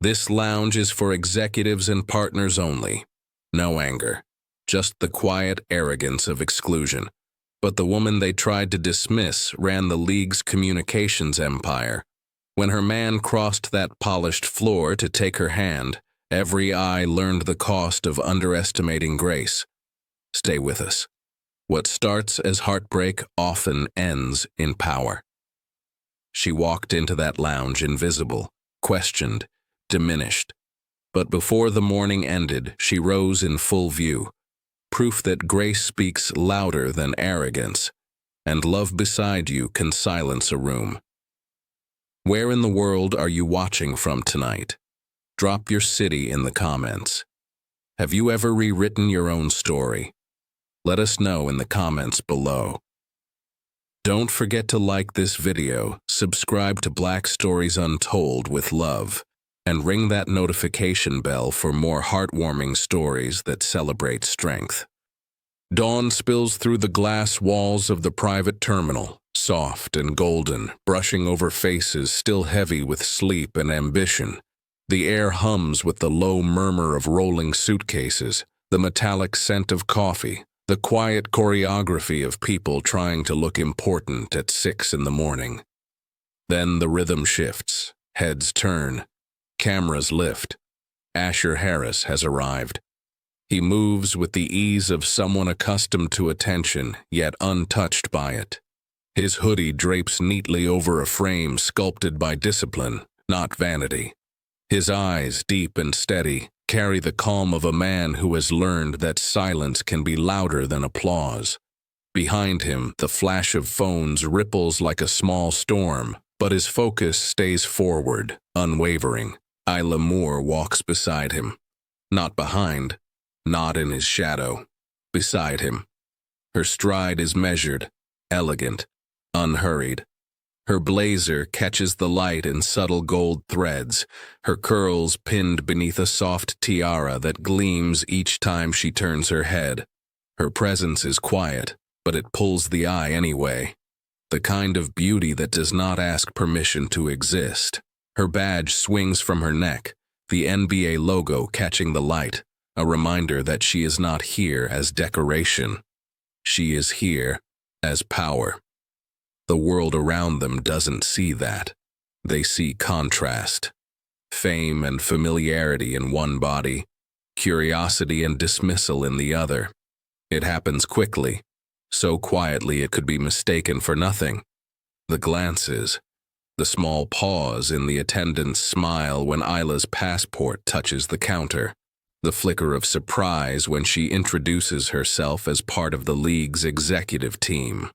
This lounge is for executives and partners only. No anger, just the quiet arrogance of exclusion. But the woman they tried to dismiss ran the league's communications empire. When her man crossed that polished floor to take her hand, every eye learned the cost of underestimating grace. Stay with us. What starts as heartbreak often ends in power. She walked into that lounge invisible, questioned, diminished. But before the morning ended, she rose in full view. Proof that grace speaks louder than arrogance, and love beside you can silence a room. Where in the world are you watching from tonight? Drop your city in the comments. Have you ever rewritten your own story? Let us know in the comments below. Don't forget to like this video, subscribe to Black Stories Untold with love, and ring that notification bell for more heartwarming stories that celebrate strength. Dawn spills through the glass walls of the private terminal, soft and golden, brushing over faces still heavy with sleep and ambition. The air hums with the low murmur of rolling suitcases, the metallic scent of coffee, the quiet choreography of people trying to look important at 6 in the morning. Then the rhythm shifts, heads turn, cameras lift. Asher Harris has arrived. He moves with the ease of someone accustomed to attention, yet untouched by it. His hoodie drapes neatly over a frame sculpted by discipline, not vanity. His eyes, deep and steady, carry the calm of a man who has learned that silence can be louder than applause. Behind him, the flash of phones ripples like a small storm, but his focus stays forward, unwavering. Aila Moore walks beside him. Not behind, not in his shadow. Beside him. Her stride is measured, elegant, unhurried. Her blazer catches the light in subtle gold threads, her curls pinned beneath a soft tiara that gleams each time she turns her head. Her presence is quiet, but it pulls the eye anyway. The kind of beauty that does not ask permission to exist. Her badge swings from her neck, the NBA logo catching the light, a reminder that she is not here as decoration. She is here as power. The world around them doesn't see that. They see contrast. Fame and familiarity in one body, curiosity and dismissal in the other. It happens quickly, so quietly it could be mistaken for nothing. The glances, the small pause in the attendant's smile when Aila's passport touches the counter, the flicker of surprise when she introduces herself as part of the league's executive team.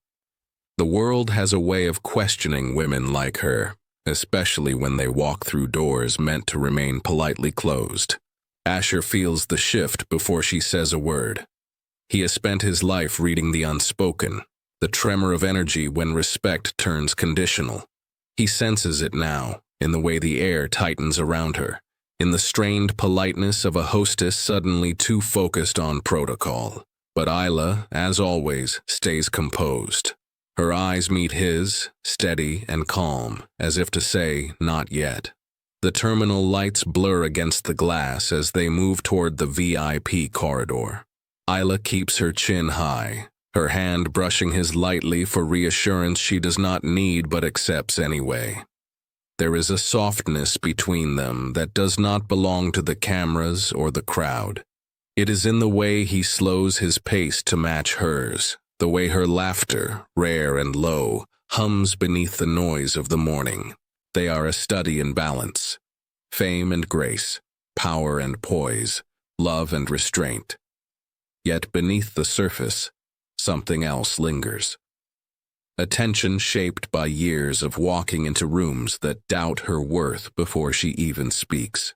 The world has a way of questioning women like her, especially when they walk through doors meant to remain politely closed. Asher feels the shift before she says a word. He has spent his life reading the unspoken, the tremor of energy when respect turns conditional. He senses it now, in the way the air tightens around her, in the strained politeness of a hostess suddenly too focused on protocol. But Aila, as always, stays composed. Her eyes meet his, steady and calm, as if to say, not yet. The terminal lights blur against the glass as they move toward the VIP corridor. Aila keeps her chin high, her hand brushing his lightly for reassurance she does not need but accepts anyway. There is a softness between them that does not belong to the cameras or the crowd. It is in the way he slows his pace to match hers, the way her laughter, rare and low, hums beneath the noise of the morning. They are a study in balance. Fame and grace, power and poise, love and restraint. Yet beneath the surface, something else lingers. A tension shaped by years of walking into rooms that doubt her worth before she even speaks.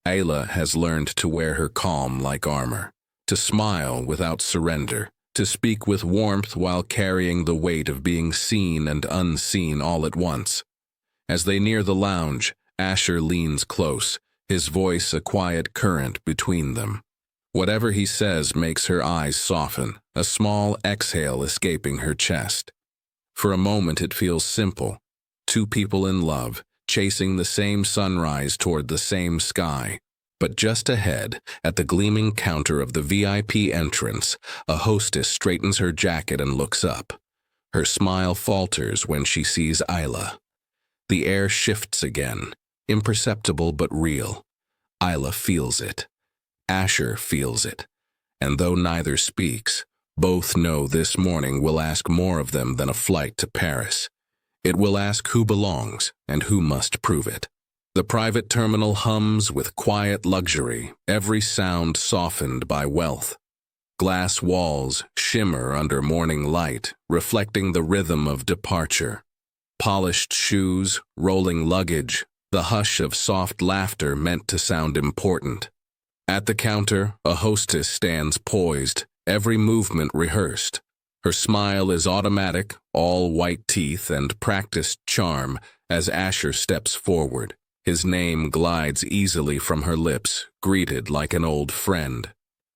Aila has learned to wear her calm like armor, to smile without surrender, to speak with warmth while carrying the weight of being seen and unseen all at once. As they near the lounge, Asher leans close, his voice a quiet current between them. Whatever he says makes her eyes soften, a small exhale escaping her chest. For a moment it feels simple. Two people in love, chasing the same sunrise toward the same sky. But just ahead, at the gleaming counter of the VIP entrance, a hostess straightens her jacket and looks up. Her smile falters when she sees Aila. The air shifts again, imperceptible but real. Aila feels it. Asher feels it. And though neither speaks, both know this morning will ask more of them than a flight to Paris. It will ask who belongs and who must prove it. The private terminal hums with quiet luxury, every sound softened by wealth. Glass walls shimmer under morning light, reflecting the rhythm of departure. Polished shoes, rolling luggage, the hush of soft laughter meant to sound important. At the counter, a hostess stands poised, every movement rehearsed. Her smile is automatic, all white teeth and practiced charm as Asher steps forward. His name glides easily from her lips, greeted like an old friend.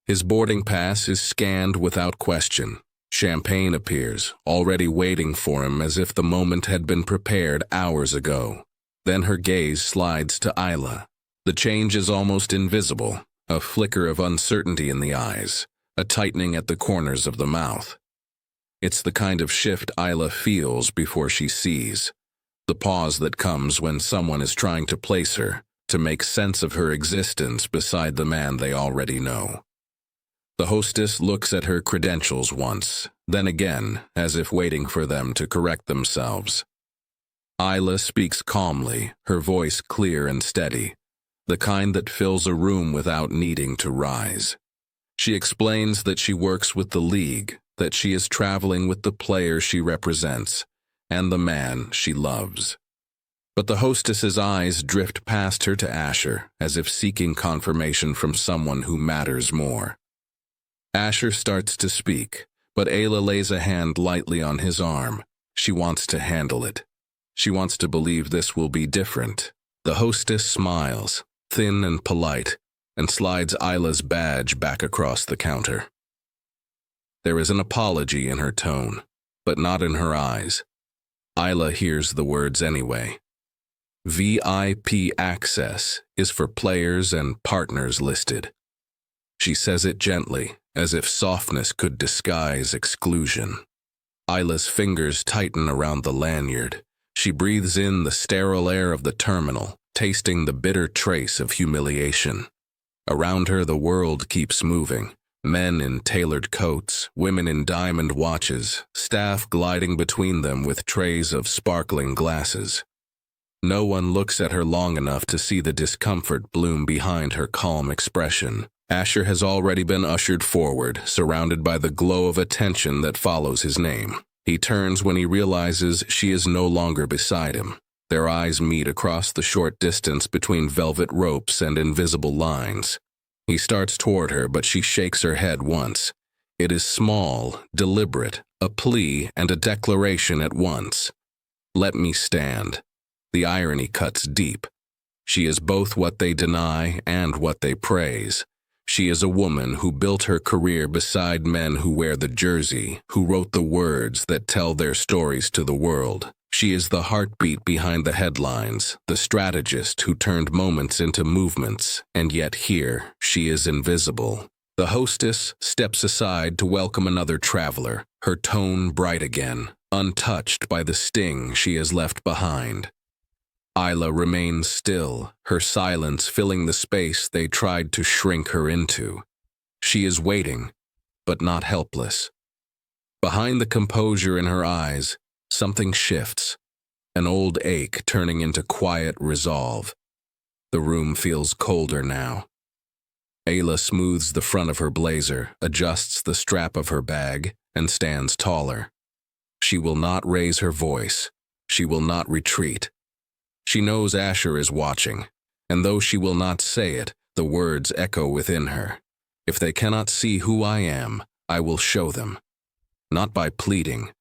His boarding pass is scanned without question. Champagne appears, already waiting for him as if the moment had been prepared hours ago. Then her gaze slides to Aila. The change is almost invisible, a flicker of uncertainty in the eyes, a tightening at the corners of the mouth. It's the kind of shift Aila feels before she sees. The pause that comes when someone is trying to place her, to make sense of her existence beside the man they already know. The hostess looks at her credentials once, then again, as if waiting for them to correct themselves. Aila speaks calmly, her voice clear and steady, the kind that fills a room without needing to rise. She explains that she works with the league, that she is traveling with the player she represents, and the man she loves. But the hostess's eyes drift past her to Asher, as if seeking confirmation from someone who matters more. Asher starts to speak, but Aila lays a hand lightly on his arm. She wants to handle it. She wants to believe this will be different. The hostess smiles, thin and polite, and slides Aila's badge back across the counter. There is an apology in her tone, but not in her eyes. Aila hears the words anyway. VIP access is for players and partners listed. She says it gently, as if softness could disguise exclusion. Aila's fingers tighten around the lanyard. She breathes in the sterile air of the terminal, tasting the bitter trace of humiliation. Around her, the world keeps moving. Men in tailored coats, women in diamond watches, staff gliding between them with trays of sparkling glasses. No one looks at her long enough to see the discomfort bloom behind her calm expression. Asher has already been ushered forward, surrounded by the glow of attention that follows his name. He turns when he realizes she is no longer beside him. Their eyes meet across the short distance between velvet ropes and invisible lines. He starts toward her, but she shakes her head once. It is small, deliberate, a plea and a declaration at once. Let me stand. The irony cuts deep. She is both what they deny and what they praise. She is a woman who built her career beside men who wear the jersey, who wrote the words that tell their stories to the world. She is the heartbeat behind the headlines, the strategist who turned moments into movements, and yet here she is invisible. The hostess steps aside to welcome another traveler, her tone bright again, untouched by the sting she has left behind. Aila remains still, her silence filling the space they tried to shrink her into. She is waiting, but not helpless. Behind the composure in her eyes, something shifts, an old ache turning into quiet resolve. The room feels colder now. Aila smooths the front of her blazer, adjusts the strap of her bag, and stands taller. She will not raise her voice. She will not retreat. She knows Asher is watching, and though she will not say it, the words echo within her. If they cannot see who I am, I will show them. Not by pleading,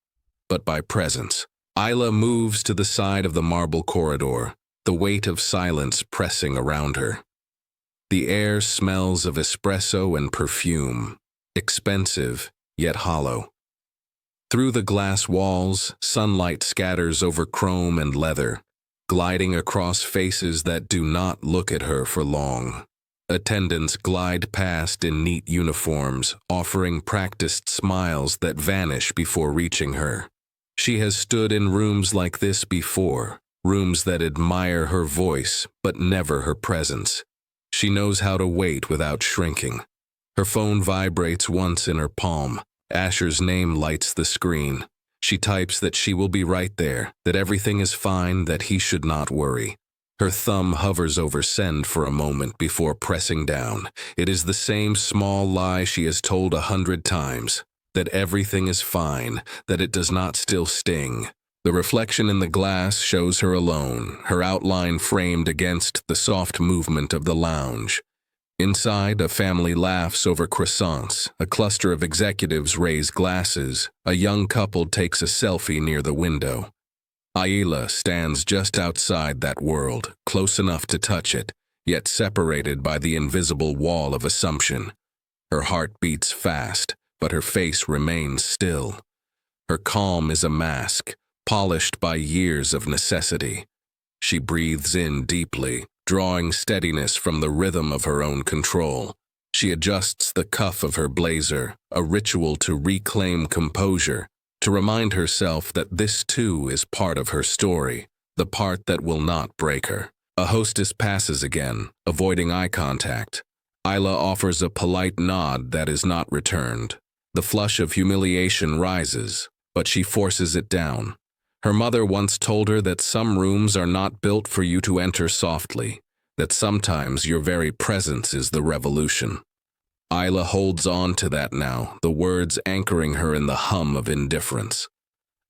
but by presence. Aila moves to the side of the marble corridor, the weight of silence pressing around her. The air smells of espresso and perfume, expensive yet hollow. Through the glass walls, sunlight scatters over chrome and leather. gliding across faces that do not look at her for long. Attendants glide past in neat uniforms, offering practiced smiles that vanish before reaching her. She has stood in rooms like this before, rooms that admire her voice but never her presence. She knows how to wait without shrinking. Her phone vibrates once in her palm. Asher's name lights the screen. She types that she will be right there, that everything is fine, that he should not worry. Her thumb hovers over send for a moment before pressing down. It is the same small lie she has told 100 times, that everything is fine, that it does not still sting. The reflection in the glass shows her alone, her outline framed against the soft movement of the lounge. Inside, a family laughs over croissants, a cluster of executives raise glasses, a young couple takes a selfie near the window. Aila stands just outside that world, close enough to touch it, yet separated by the invisible wall of assumption. Her heart beats fast, but her face remains still. Her calm is a mask, polished by years of necessity. She breathes in deeply, drawing steadiness from the rhythm of her own control. She adjusts the cuff of her blazer, a ritual to reclaim composure, to remind herself that this too is part of her story, the part that will not break her. A hostess passes again, avoiding eye contact. Aila offers a polite nod that is not returned. The flush of humiliation rises, but she forces it down. Her mother once told her that some rooms are not built for you to enter softly, that sometimes your very presence is the revolution. Aila holds on to that now, the words anchoring her in the hum of indifference.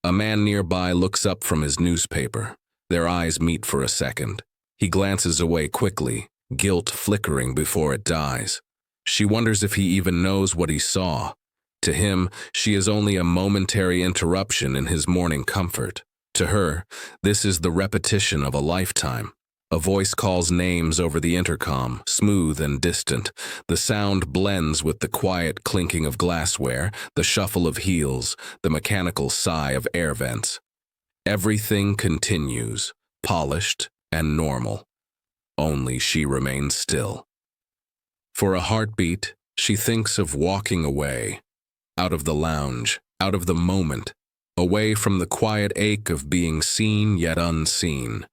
A man nearby looks up from his newspaper. Their eyes meet for a second. He glances away quickly, guilt flickering before it dies. She wonders if he even knows what he saw. To him, she is only a momentary interruption in his morning comfort. To her, this is the repetition of a lifetime. A voice calls names over the intercom, smooth and distant. The sound blends with the quiet clinking of glassware, the shuffle of heels, the mechanical sigh of air vents. Everything continues, polished and normal. Only she remains still. For a heartbeat, she thinks of walking away, out of the lounge, out of the moment, away from the quiet ache of being seen yet unseen.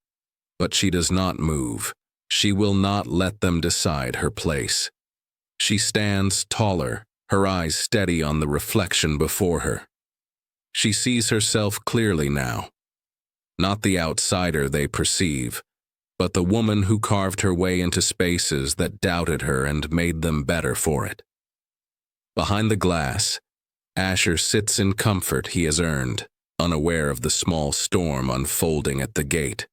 But she does not move. She will not let them decide her place. She stands taller, her eyes steady on the reflection before her. She sees herself clearly now. Not the outsider they perceive, but the woman who carved her way into spaces that doubted her and made them better for it. Behind the glass, Asher sits in comfort he has earned, unaware of the small storm unfolding at the gate.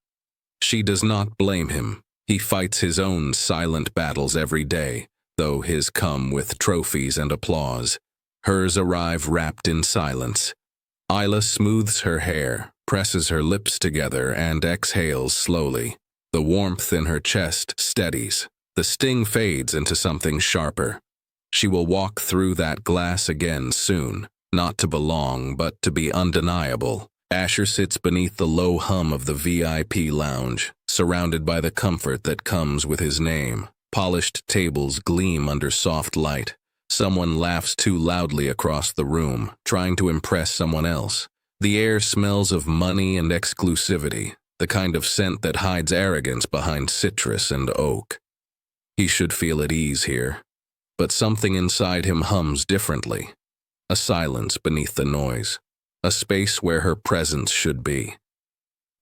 She does not blame him. He fights his own silent battles every day, though his come with trophies and applause. Hers arrive wrapped in silence. Aila smooths her hair, presses her lips together, and exhales slowly. The warmth in her chest steadies. The sting fades into something sharper. She will walk through that glass again soon, not to belong, but to be undeniable. Asher sits beneath the low hum of the VIP lounge, surrounded by the comfort that comes with his name. Polished tables gleam under soft light. Someone laughs too loudly across the room, trying to impress someone else. The air smells of money and exclusivity, the kind of scent that hides arrogance behind citrus and oak. He should feel at ease here, but something inside him hums differently. A silence beneath the noise. A space where her presence should be.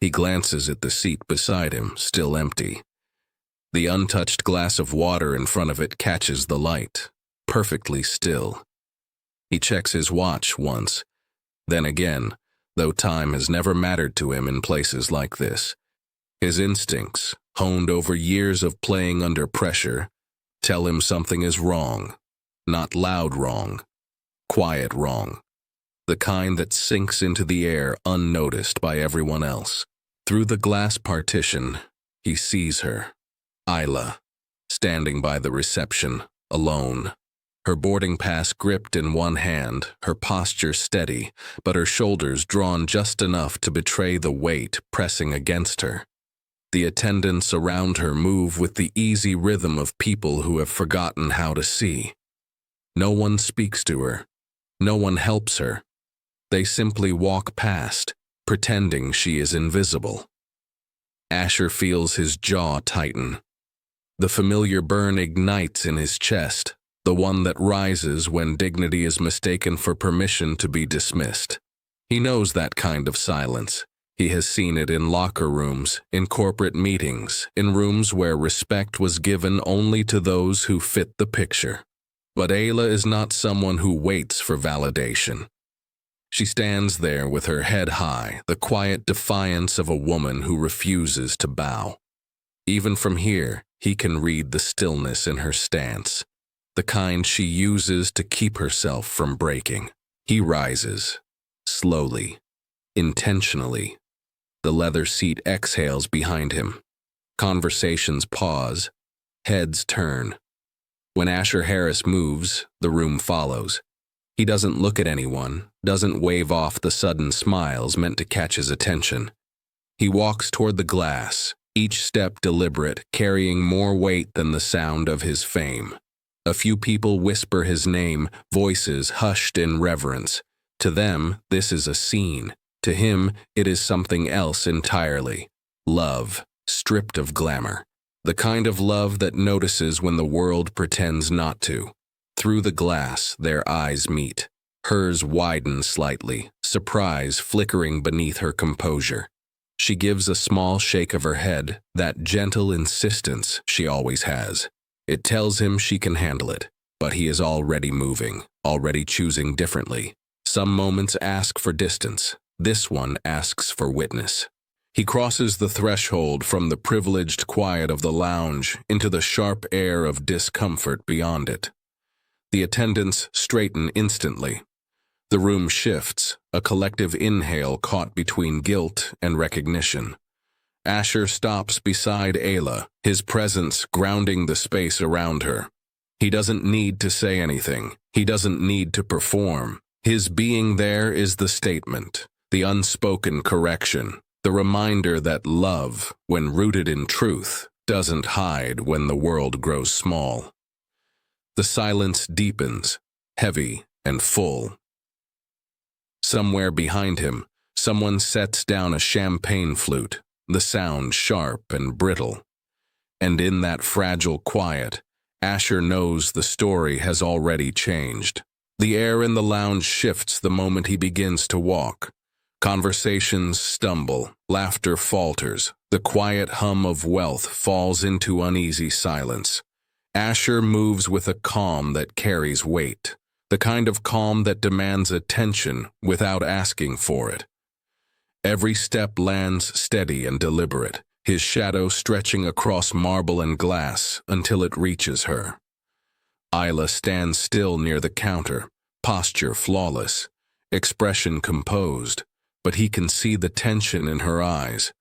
He glances at the seat beside him, still empty. The untouched glass of water in front of it catches the light, perfectly still. He checks his watch once, then again, though time has never mattered to him in places like this. His instincts, honed over years of playing under pressure, tell him something is wrong. Not loud wrong, quiet wrong. The kind that sinks into the air unnoticed by everyone else. Through the glass partition, he sees her, Aila, standing by the reception, alone. Her boarding pass gripped in one hand, her posture steady, but her shoulders drawn just enough to betray the weight pressing against her. The attendants around her move with the easy rhythm of people who have forgotten how to see. No one speaks to her. No one helps her. They simply walk past, pretending she is invisible. Asher feels his jaw tighten. The familiar burn ignites in his chest, the one that rises when dignity is mistaken for permission to be dismissed. He knows that kind of silence. He has seen it in locker rooms, in corporate meetings, in rooms where respect was given only to those who fit the picture. But Aila is not someone who waits for validation. She stands there with her head high, the quiet defiance of a woman who refuses to bow. Even from here, he can read the stillness in her stance, the kind she uses to keep herself from breaking. He rises, slowly, intentionally. The leather seat exhales behind him. Conversations pause. Heads turn. When Asher Harris moves, the room follows. He doesn't look at anyone, doesn't wave off the sudden smiles meant to catch his attention. He walks toward the glass, each step deliberate, carrying more weight than the sound of his fame. A few people whisper his name, voices hushed in reverence. To them, this is a scene. To him, it is something else entirely. Love, stripped of glamour. The kind of love that notices when the world pretends not to. Through the glass, their eyes meet. Hers widen slightly, surprise flickering beneath her composure. She gives a small shake of her head, that gentle insistence she always has. It tells him she can handle it, but he is already moving, already choosing differently. Some moments ask for distance. This one asks for witness. He crosses the threshold from the privileged quiet of the lounge into the sharp air of discomfort beyond it. The attendants straighten instantly. The room shifts, a collective inhale caught between guilt and recognition. Asher stops beside Aila, his presence grounding the space around her. He doesn't need to say anything. He doesn't need to perform. His being there is the statement, the unspoken correction, the reminder that love, when rooted in truth, doesn't hide when the world grows small. The silence deepens, heavy and full. Somewhere behind him, someone sets down a champagne flute, the sound sharp and brittle. And in that fragile quiet, Asher knows the story has already changed. The air in the lounge shifts the moment he begins to walk. Conversations stumble, laughter falters, the quiet hum of wealth falls into uneasy silence. Asher moves with a calm that carries weight, the kind of calm that demands attention without asking for it. Every step lands steady and deliberate, his shadow stretching across marble and glass until it reaches her. Aila stands still near the counter, posture flawless, expression composed, but he can see the tension in her eyes,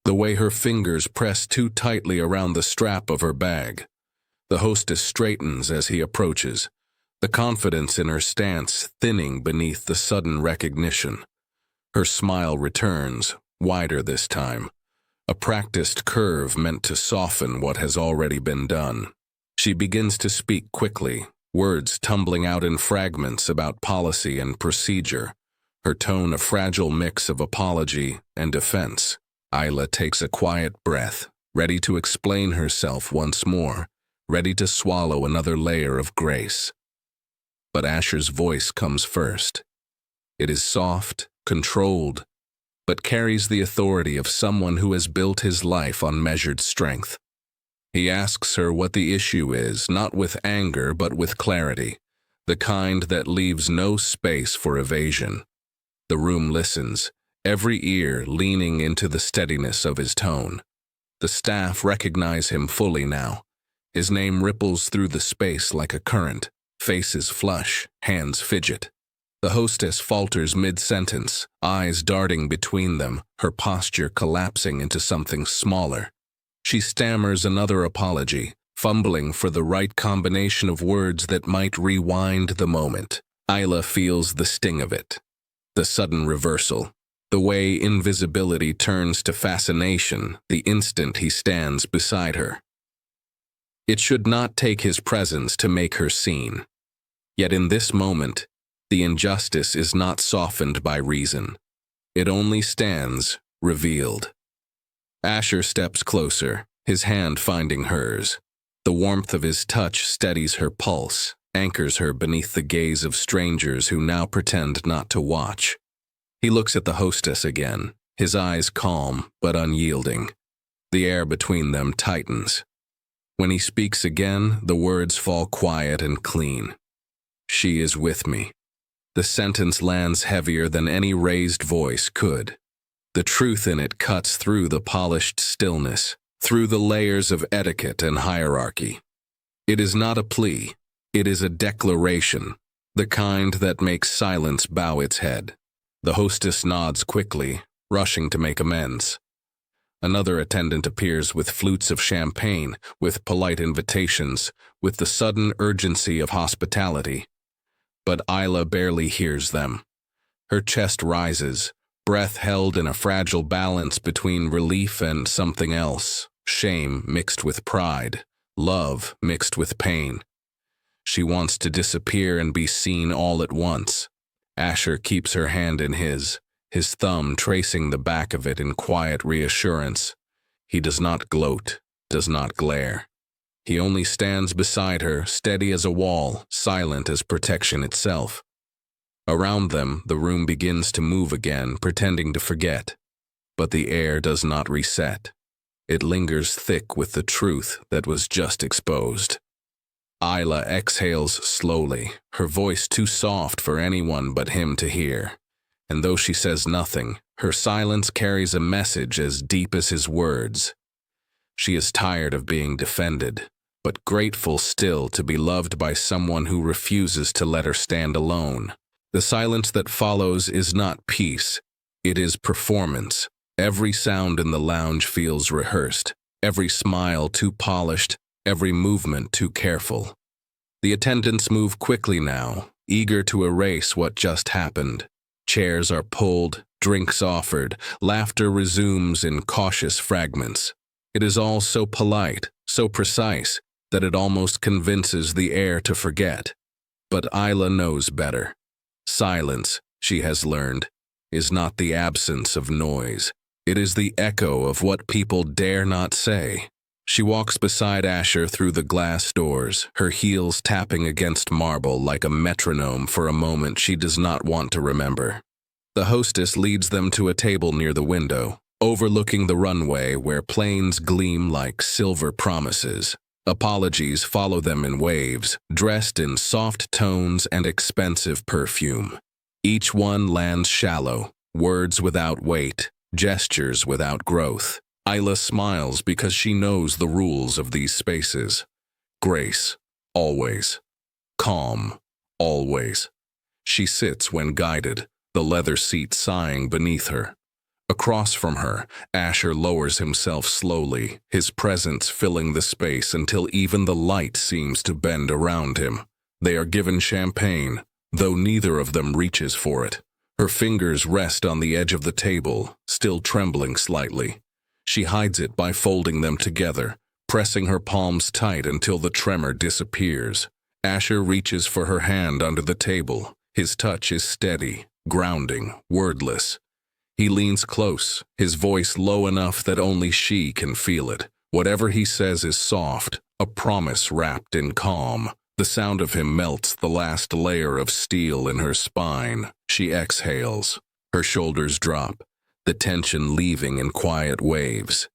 the way her fingers press too tightly around the strap of her bag. The hostess straightens as he approaches, the confidence in her stance thinning beneath the sudden recognition. Her smile returns, wider this time, a practiced curve meant to soften what has already been done. She begins to speak quickly, words tumbling out in fragments about policy and procedure, her tone a fragile mix of apology and defense. Aila takes a quiet breath, ready to explain herself once more, ready to swallow another layer of grace. But Asher's voice comes first. It is soft, controlled, but carries the authority of someone who has built his life on measured strength. He asks her what the issue is, not with anger but with clarity, the kind that leaves no space for evasion. The room listens, every ear leaning into the steadiness of his tone. The staff recognize him fully now. His name ripples through the space like a current. Faces flush, hands fidget. The hostess falters mid-sentence, eyes darting between them, her posture collapsing into something smaller. She stammers another apology, fumbling for the right combination of words that might rewind the moment. Aila feels the sting of it. The sudden reversal. the way invisibility turns to fascination the instant he stands beside her. It should not take his presence to make her seen. Yet in this moment, the injustice is not softened by reason. It only stands revealed. Asher steps closer, his hand finding hers. The warmth of his touch steadies her pulse, anchors her beneath the gaze of strangers who now pretend not to watch. He looks at the hostess again, his eyes calm but unyielding. The air between them tightens. When he speaks again, the words fall quiet and clean. "She is with me." The sentence lands heavier than any raised voice could. The truth in it cuts through the polished stillness, through the layers of etiquette and hierarchy. It is not a plea, it is a declaration, the kind that makes silence bow its head. The hostess nods quickly, rushing to make amends. Another attendant appears with flutes of champagne, with polite invitations, with the sudden urgency of hospitality. But Aila barely hears them. Her chest rises, breath held in a fragile balance between relief and something else, shame mixed with pride, love mixed with pain. She wants to disappear and be seen all at once. Asher keeps her hand in his thumb tracing the back of it in quiet reassurance. He does not gloat, does not glare. He only stands beside her, steady as a wall, silent as protection itself. Around them, the room begins to move again, pretending to forget. But the air does not reset. It lingers thick with the truth that was just exposed. Aila exhales slowly, her voice too soft for anyone but him to hear. And though she says nothing, her silence carries a message as deep as his words. She is tired of being defended, but grateful still to be loved by someone who refuses to let her stand alone. The silence that follows is not peace, it is performance. Every sound in the lounge feels rehearsed, every smile too polished, every movement too careful. The attendants move quickly now, eager to erase what just happened. Chairs are pulled, drinks offered, laughter resumes in cautious fragments. It is all so polite, so precise, that it almost convinces the air to forget. But Aila knows better. Silence, she has learned, is not the absence of noise. It is the echo of what people dare not say. She walks beside Asher through the glass doors, her heels tapping against marble like a metronome for a moment she does not want to remember. The hostess leads them to a table near the window, overlooking the runway where planes gleam like silver promises. Apologies follow them in waves, dressed in soft tones and expensive perfume. Each one lands shallow, words without weight, gestures without growth. Aila smiles because she knows the rules of these spaces. Grace, always. Calm, always. She sits when guided, the leather seat sighing beneath her. Across from her, Asher lowers himself slowly, his presence filling the space until even the light seems to bend around him. They are given champagne, though neither of them reaches for it. Her fingers rest on the edge of the table, still trembling slightly. She hides it by folding them together, pressing her palms tight until the tremor disappears. Asher reaches for her hand under the table. His touch is steady, grounding, wordless. He leans close, his voice low enough that only she can feel it. Whatever he says is soft, a promise wrapped in calm. The sound of him melts the last layer of steel in her spine. She exhales. Her shoulders drop, the tension leaving in quiet waves.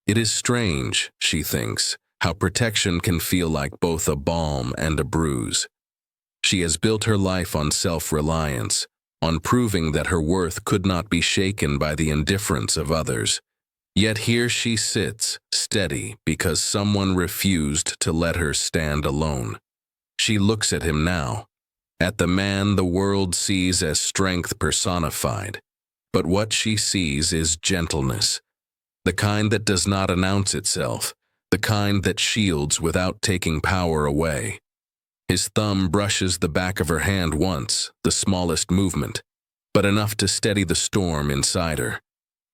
It is strange, she thinks, how protection can feel like both a balm and a bruise. She has built her life on self-reliance, on proving that her worth could not be shaken by the indifference of others. Yet here she sits, steady, because someone refused to let her stand alone. She looks at him now, at the man the world sees as strength personified. But what she sees is gentleness, the kind that does not announce itself, the kind that shields without taking power away. His thumb brushes the back of her hand once, the smallest movement. but enough to steady the storm inside her.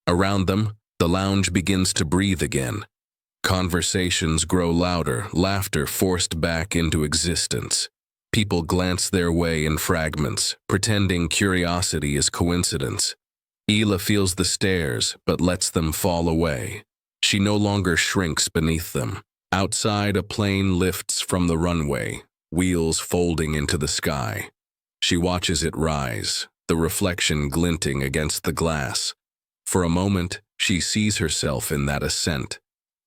Around them, the lounge begins to breathe again. Conversations grow louder, laughter forced back into existence. People glance their way in fragments, pretending curiosity is coincidence. Aila feels the stares, but lets them fall away. She no longer shrinks beneath them. Outside, a plane lifts from the runway, wheels folding into the sky. She watches it rise, the reflection glinting against the glass. For a moment, she sees herself in that ascent,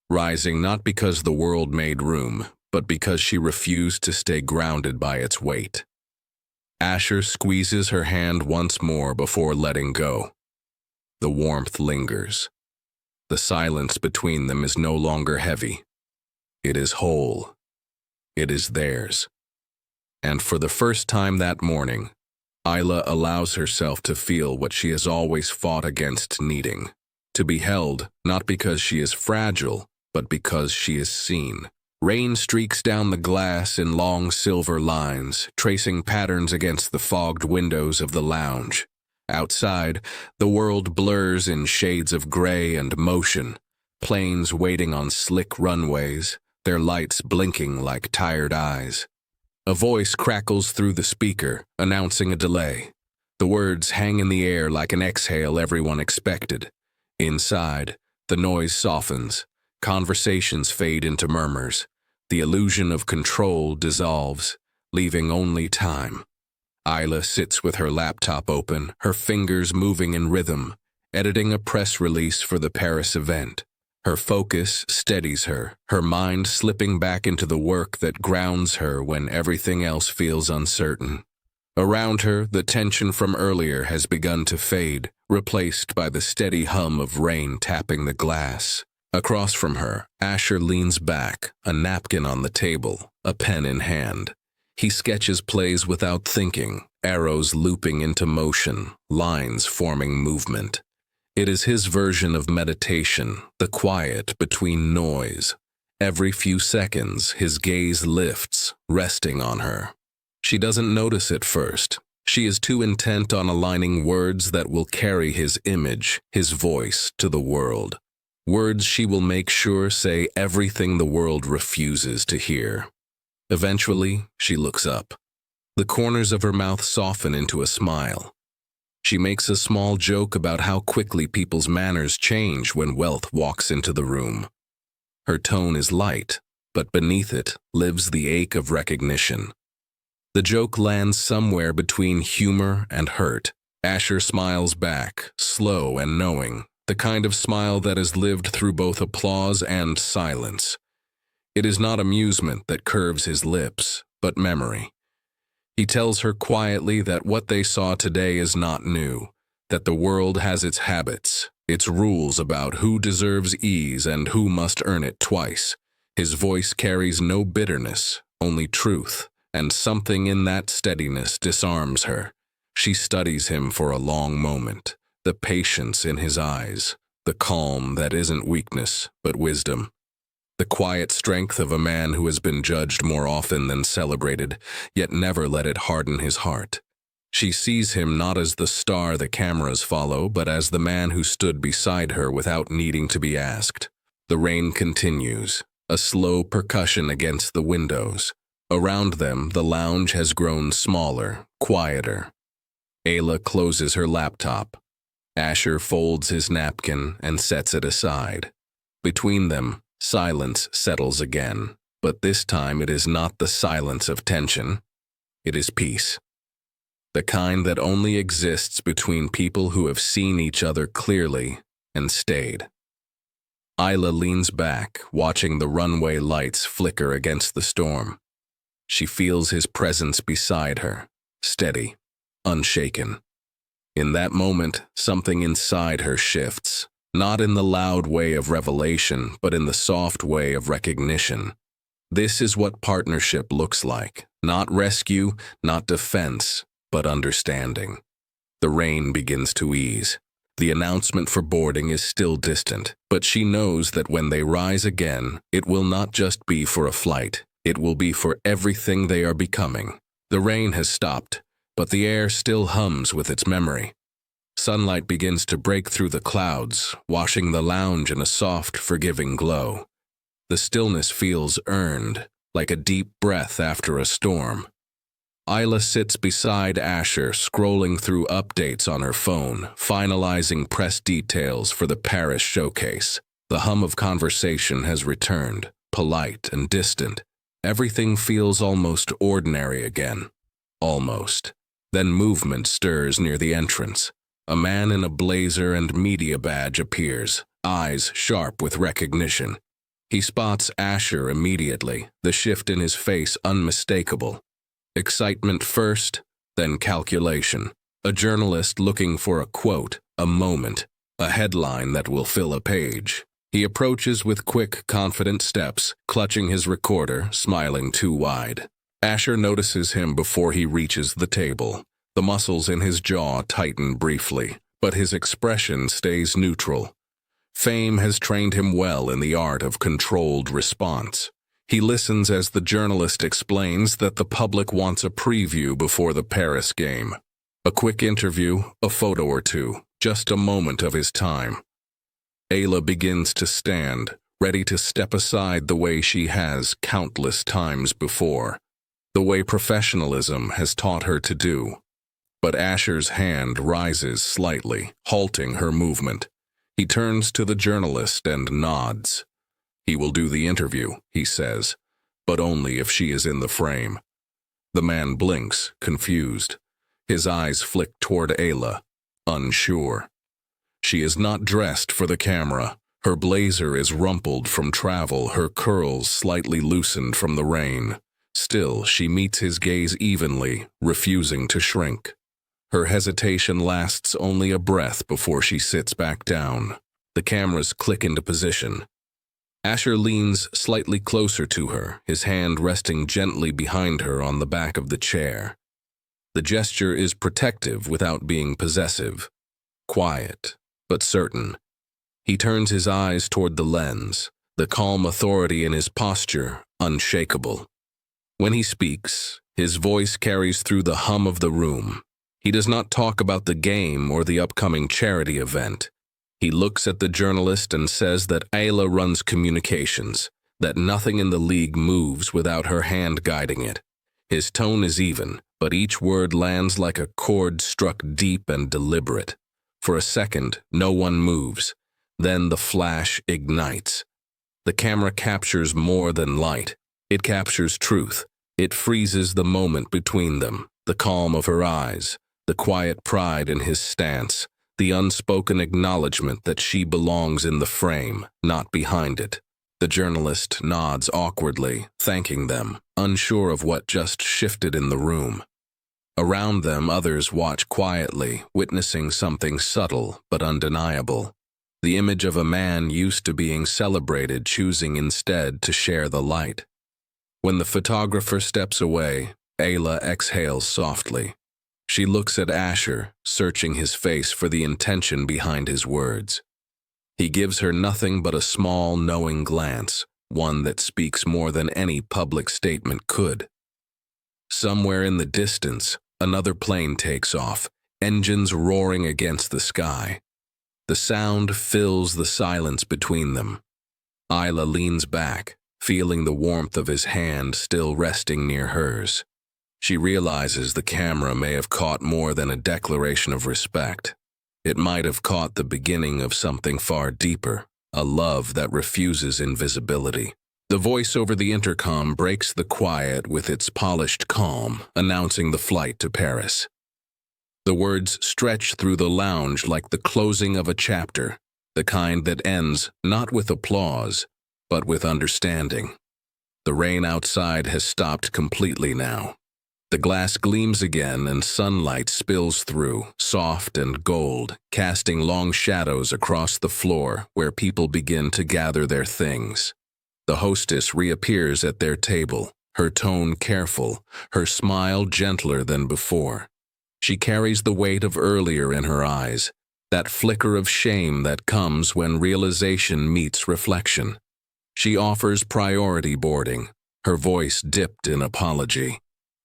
rising not because the world made room, but because she refused to stay grounded by its weight. Asher squeezes her hand once more before letting go. The warmth lingers. The silence between them is no longer heavy. It is whole. It is theirs. And for the first time that morning, Aila allows herself to feel what she has always fought against needing. To be held, not because she is fragile, but because she is seen. Rain streaks down the glass in long silver lines, tracing patterns against the fogged windows of the lounge. Outside, the world blurs in shades of gray and motion, planes waiting on slick runways, their lights blinking like tired eyes. A voice crackles through the speaker, announcing a delay. The words hang in the air like an exhale everyone expected. Inside, the noise softens. Conversations fade into murmurs. The illusion of control dissolves, leaving only time. Aila sits with her laptop open, her fingers moving in rhythm, editing a press release for the Paris event. Her focus steadies her, her mind slipping back into the work that grounds her when everything else feels uncertain. Around her, the tension from earlier has begun to fade, replaced by the steady hum of rain tapping the glass. Across from her, Asher leans back, a napkin on the table, a pen in hand. He sketches plays without thinking, arrows looping into motion, lines forming movement. It is his version of meditation, the quiet between noise. Every few seconds, his gaze lifts, resting on her. She doesn't notice it first. She is too intent on aligning words that will carry his image, his voice, to the world. Words she will make sure say everything the world refuses to hear. Eventually, she looks up. The corners of her mouth soften into a smile. She makes a small joke about how quickly people's manners change when wealth walks into the room. Her tone is light, but beneath it lives the ache of recognition. The joke lands somewhere between humor and hurt. Asher smiles back, slow and knowing, the kind of smile that has lived through both applause and silence. It is not amusement that curves his lips, but memory. He tells her quietly that what they saw today is not new, that the world has its habits, its rules about who deserves ease and who must earn it twice. His voice carries no bitterness, only truth, and something in that steadiness disarms her. She studies him for a long moment, the patience in his eyes, the calm that isn't weakness, but wisdom. The quiet strength of a man who has been judged more often than celebrated, yet never let it harden his heart. She sees him not as the star the cameras follow, but as the man who stood beside her without needing to be asked. The rain continues, a slow percussion against the windows. Around them, the lounge has grown smaller, quieter. Aila closes her laptop. Asher folds his napkin and sets it aside. Between them, silence settles again, but this time it is not the silence of tension. It is peace. The kind that only exists between people who have seen each other clearly and stayed. Aila leans back, watching the runway lights flicker against the storm. She feels his presence beside her, steady, unshaken. In that moment, something inside her shifts. Not in the loud way of revelation, but in the soft way of recognition. This is what partnership looks like. Not rescue, not defense, but understanding. The rain begins to ease. The announcement for boarding is still distant, but she knows that when they rise again, it will not just be for a flight. It will be for everything they are becoming. The rain has stopped, but the air still hums with its memory. Sunlight begins to break through the clouds, washing the lounge in a soft, forgiving glow. The stillness feels earned, like a deep breath after a storm. Aila sits beside Asher, scrolling through updates on her phone, finalizing press details for the Paris showcase. The hum of conversation has returned, polite and distant. Everything feels almost ordinary again. Almost. Then movement stirs near the entrance. A man in a blazer and media badge appears, eyes sharp with recognition. He spots Asher immediately, the shift in his face unmistakable. Excitement first, then calculation. A journalist looking for a quote, a moment, a headline that will fill a page. He approaches with quick, confident steps, clutching his recorder, smiling too wide. Asher notices him before he reaches the table. The muscles in his jaw tighten briefly, but his expression stays neutral. Fame has trained him well in the art of controlled response. He listens as the journalist explains that the public wants a preview before the Paris game. A quick interview, a photo or two, just a moment of his time. Aila begins to stand, ready to step aside the way she has countless times before, the way professionalism has taught her to do. But Asher's hand rises slightly, halting her movement. He turns to the journalist and nods. He will do the interview, he says, but only if she is in the frame. The man blinks, confused. His eyes flick toward Aila, unsure. She is not dressed for the camera. Her blazer is rumpled from travel, her curls slightly loosened from the rain. Still, she meets his gaze evenly, refusing to shrink. Her hesitation lasts only a breath before she sits back down. The cameras click into position. Asher leans slightly closer to her, his hand resting gently behind her on the back of the chair. The gesture is protective without being possessive. Quiet, but certain. He turns his eyes toward the lens, the calm authority in his posture unshakable. When he speaks, his voice carries through the hum of the room. He does not talk about the game or the upcoming charity event. He looks at the journalist and says that Aila runs communications, that nothing in the league moves without her hand guiding it. His tone is even, but each word lands like a chord struck deep and deliberate. For a second, no one moves. Then the flash ignites. The camera captures more than light. It captures truth. It freezes the moment between them, the calm of her eyes, the quiet pride in his stance, the unspoken acknowledgement that she belongs in the frame, not behind it. The journalist nods awkwardly, thanking them, unsure of what just shifted in the room. Around them, others watch quietly, witnessing something subtle but undeniable. The image of a man used to being celebrated, choosing instead to share the light. When the photographer steps away, Aila exhales softly. She looks at Asher, searching his face for the intention behind his words. He gives her nothing but a small, knowing glance, one that speaks more than any public statement could. Somewhere in the distance, another plane takes off, engines roaring against the sky. The sound fills the silence between them. Aila leans back, feeling the warmth of his hand still resting near hers. She realizes the camera may have caught more than a declaration of respect. It might have caught the beginning of something far deeper, a love that refuses invisibility. The voice over the intercom breaks the quiet with its polished calm, announcing the flight to Paris. The words stretch through the lounge like the closing of a chapter, the kind that ends not with applause, but with understanding. The rain outside has stopped completely now. The glass gleams again and sunlight spills through, soft and gold, casting long shadows across the floor where people begin to gather their things. The hostess reappears at their table, her tone careful, her smile gentler than before. She carries the weight of earlier in her eyes, that flicker of shame that comes when realization meets reflection. She offers priority boarding, her voice dipped in apology.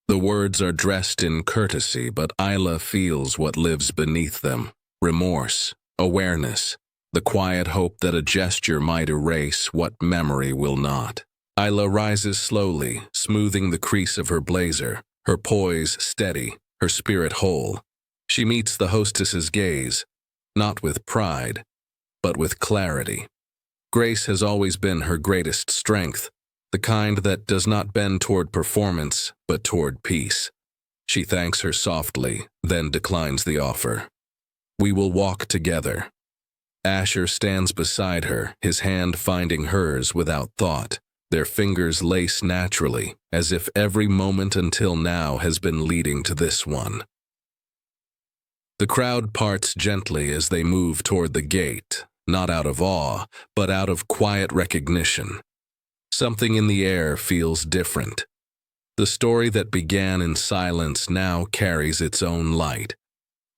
The words are dressed in courtesy, but Aila feels what lives beneath them. remorse, awareness, the quiet hope that a gesture might erase what memory will not. Aila rises slowly, smoothing the crease of her blazer, her poise steady, her spirit whole. She meets the hostess's gaze, not with pride, but with clarity. Grace has always been her greatest strength, the kind that does not bend toward performance, but toward peace. She thanks her softly, then declines the offer. "We will walk together." Asher stands beside her, his hand finding hers without thought. Their fingers lace naturally, as if every moment until now has been leading to this one. The crowd parts gently as they move toward the gate, not out of awe, but out of quiet recognition. Something in the air feels different. The story that began in silence now carries its own light.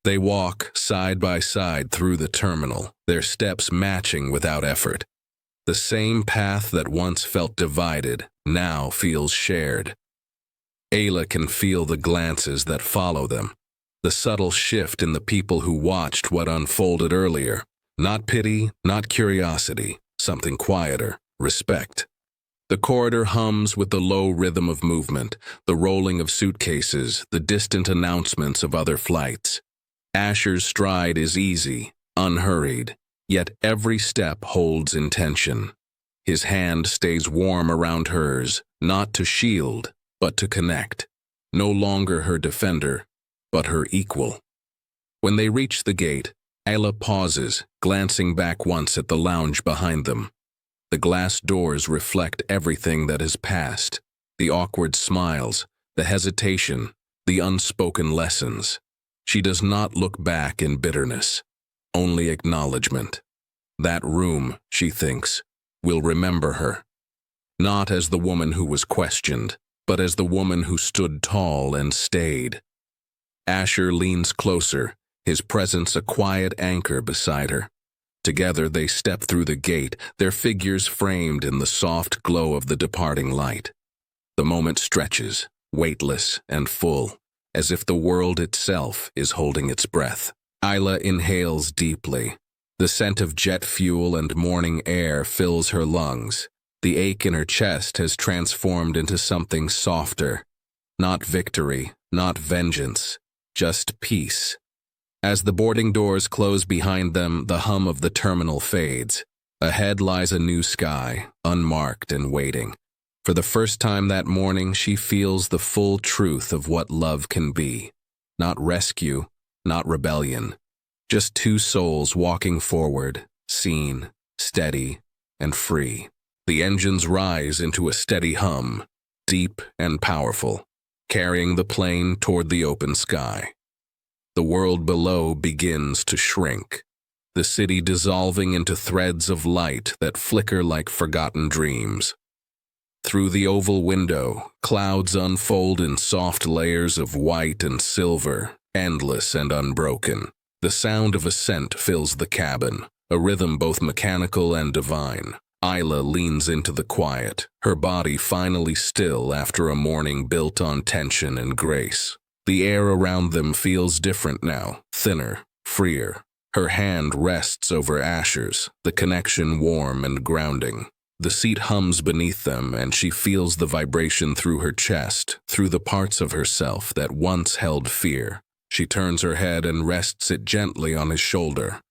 They walk side by side through the terminal, their steps matching without effort. The same path that once felt divided now feels shared. Aila can feel the glances that follow them, the subtle shift in the people who watched what unfolded earlier. Not pity, not curiosity, something quieter, respect. The corridor hums with the low rhythm of movement, the rolling of suitcases, the distant announcements of other flights. Asher's stride is easy, unhurried, yet every step holds intention. His hand stays warm around hers, not to shield, but to connect. No longer her defender, but her equal. When they reach the gate, Aila pauses, glancing back once at the lounge behind them. The glass doors reflect everything that has passed, the awkward smiles, the hesitation, the unspoken lessons. She does not look back in bitterness, only acknowledgement. That room, she thinks, will remember her. Not as the woman who was questioned, but as the woman who stood tall and stayed. Asher leans closer, his presence a quiet anchor beside her. Together they step through the gate, their figures framed in the soft glow of the departing light. The moment stretches, weightless and full, as if the world itself is holding its breath. Aila inhales deeply. The scent of jet fuel and morning air fills her lungs. The ache in her chest has transformed into something softer. Not victory, not vengeance, just peace. As the boarding doors close behind them, the hum of the terminal fades. Ahead lies a new sky, unmarked and waiting. For the first time that morning, she feels the full truth of what love can be. Not rescue, not rebellion. Just two souls walking forward, seen, steady, and free. The engines rise into a steady hum, deep and powerful, carrying the plane toward the open sky. The world below begins to shrink, the city dissolving into threads of light that flicker like forgotten dreams. Through the oval window, clouds unfold in soft layers of white and silver, endless and unbroken. The sound of ascent fills the cabin, a rhythm both mechanical and divine. Aila leans into the quiet, her body finally still after a morning built on tension and grace. The air around them feels different now, thinner, freer. Her hand rests over Asher's, the connection warm and grounding. The seat hums beneath them, and she feels the vibration through her chest, through the parts of herself that once held fear. She turns her head and rests it gently on his shoulder.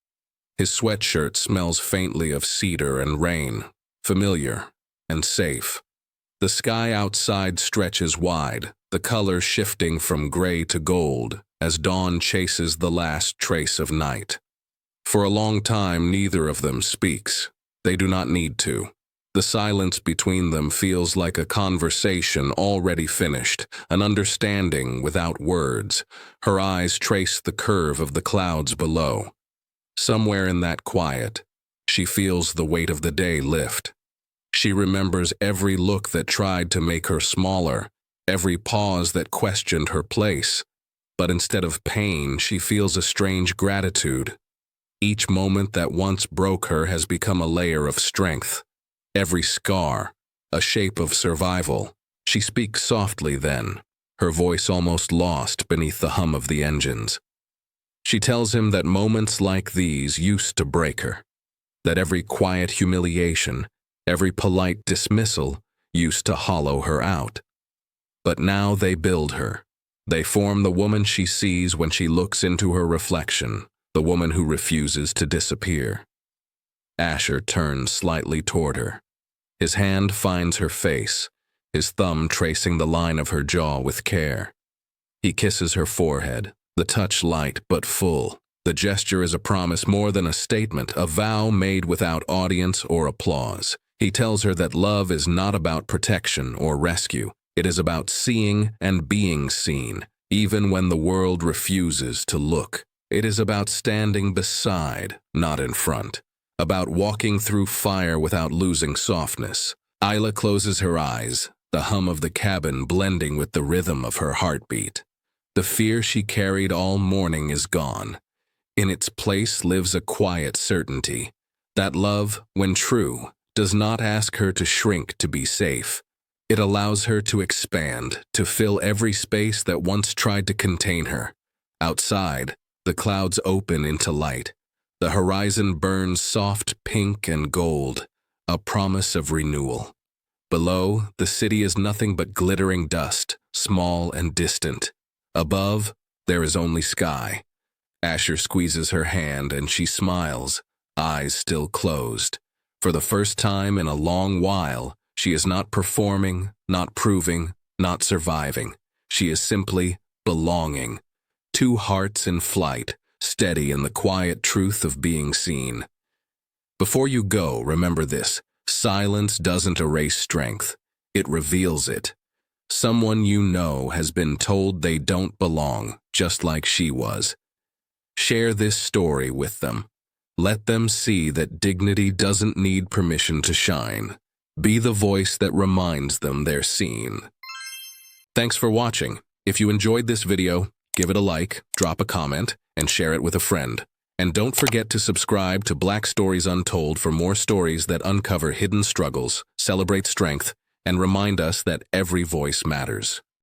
His sweatshirt smells faintly of cedar and rain, familiar and safe. The sky outside stretches wide, the color shifting from gray to gold as dawn chases the last trace of night. For a long time, neither of them speaks. They do not need to. The silence between them feels like a conversation already finished, an understanding without words. Her eyes trace the curve of the clouds below. Somewhere in that quiet, she feels the weight of the day lift. She remembers every look that tried to make her smaller, every pause that questioned her place. But instead of pain, she feels a strange gratitude. Each moment that once broke her has become a layer of strength. Every scar, a shape of survival. She speaks softly then, her voice almost lost beneath the hum of the engines. She tells him that moments like these used to break her, that every quiet humiliation, every polite dismissal used to hollow her out. But now they build her. They form the woman she sees when she looks into her reflection, the woman who refuses to disappear. Asher turns slightly toward her. His hand finds her face, his thumb tracing the line of her jaw with care. He kisses her forehead, the touch light but full. The gesture is a promise more than a statement, a vow made without audience or applause. He tells her that love is not about protection or rescue. It is about seeing and being seen, even when the world refuses to look. It is about standing beside, not in front. About walking through fire without losing softness. Aila closes her eyes, the hum of the cabin blending with the rhythm of her heartbeat. The fear she carried all morning is gone. In its place lives a quiet certainty that love, when true, does not ask her to shrink to be safe. It allows her to expand, to fill every space that once tried to contain her. Outside, the clouds open into light. The horizon burns soft pink and gold, a promise of renewal. Below, the city is nothing but glittering dust, small and distant. Above, there is only sky. Asher squeezes her hand and she smiles, eyes still closed. For the first time in a long while, she is not performing, not proving, not surviving. She is simply belonging. Two hearts in flight, steady in the quiet truth of being seen. Before you go, remember this: silence doesn't erase strength, it reveals it. Someone you know has been told they don't belong, just like she was. Share this story with them. Let them see that dignity doesn't need permission to shine. Be the voice that reminds them they're seen. Thanks for watching. If you enjoyed this video, give it a like, drop a comment, and share it with a friend. And don't forget to subscribe to Black Stories Untold for more stories that uncover hidden struggles, celebrate strength, and remind us that every voice matters.